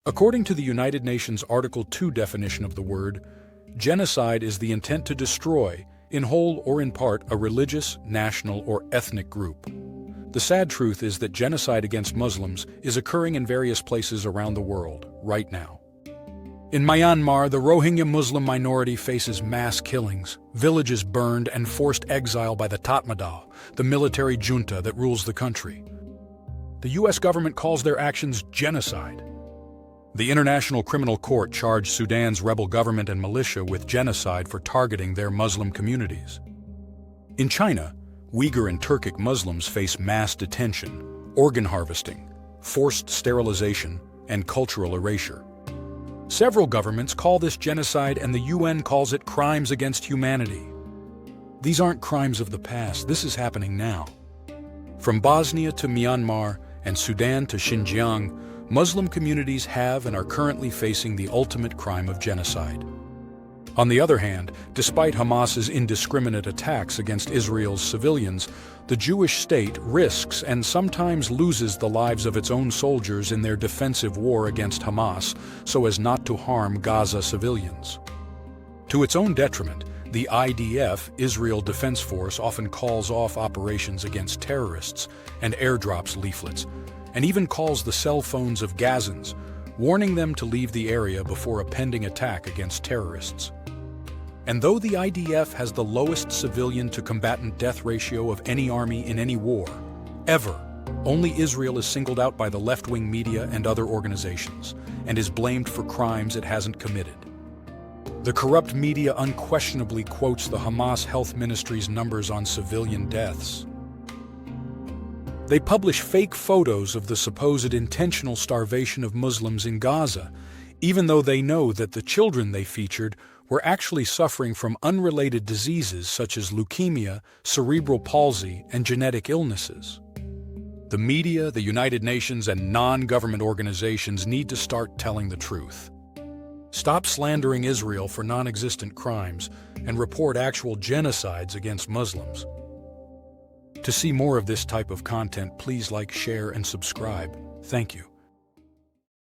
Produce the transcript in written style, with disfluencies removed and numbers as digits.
According to the United Nations Article 2 definition of the word, genocide is the intent to destroy, in whole or in part, a religious, national, or ethnic group. The sad truth is that genocide against Muslims is occurring in various places around the world, right now. In Myanmar, the Rohingya Muslim minority faces mass killings, villages burned, and forced exile by the Tatmadaw, the military junta that rules the country. The U.S. government calls their actions genocide. The International Criminal Court charged Sudan's rebel government and militia with genocide for targeting their Muslim communities. In China, Uyghur and Turkic Muslims face mass detention, organ harvesting, forced sterilization, and cultural erasure. Several governments call this genocide, and the UN calls it crimes against humanity. These aren't crimes of the past, this is happening now. From Bosnia to Myanmar and Sudan to Xinjiang, Muslim communities have and are currently facing the ultimate crime of genocide. On the other hand, despite Hamas's indiscriminate attacks against Israel's civilians, the Jewish state risks and sometimes loses the lives of its own soldiers in their defensive war against Hamas so as not to harm Gaza civilians. To its own detriment, the IDF, Israel Defense Force, often calls off operations against terrorists and airdrops leaflets, and even calls the cell phones of Gazans, warning them to leave the area before a pending attack against terrorists. And though the IDF has the lowest civilian-to-combatant death ratio of any army in any war, ever, only Israel is singled out by the left-wing media and other organizations, and is blamed for crimes it hasn't committed. The corrupt media unquestionably quotes the Hamas Health Ministry's numbers on civilian deaths. They publish fake photos of the supposed intentional starvation of Muslims in Gaza, even though they know that the children they featured were actually suffering from unrelated diseases such as leukemia, cerebral palsy, and genetic illnesses. The media, the United Nations, and non-government organizations need to start telling the truth. Stop slandering Israel for non-existent crimes and report actual genocides against Muslims. To see more of this type of content, please like, share, and subscribe. Thank you.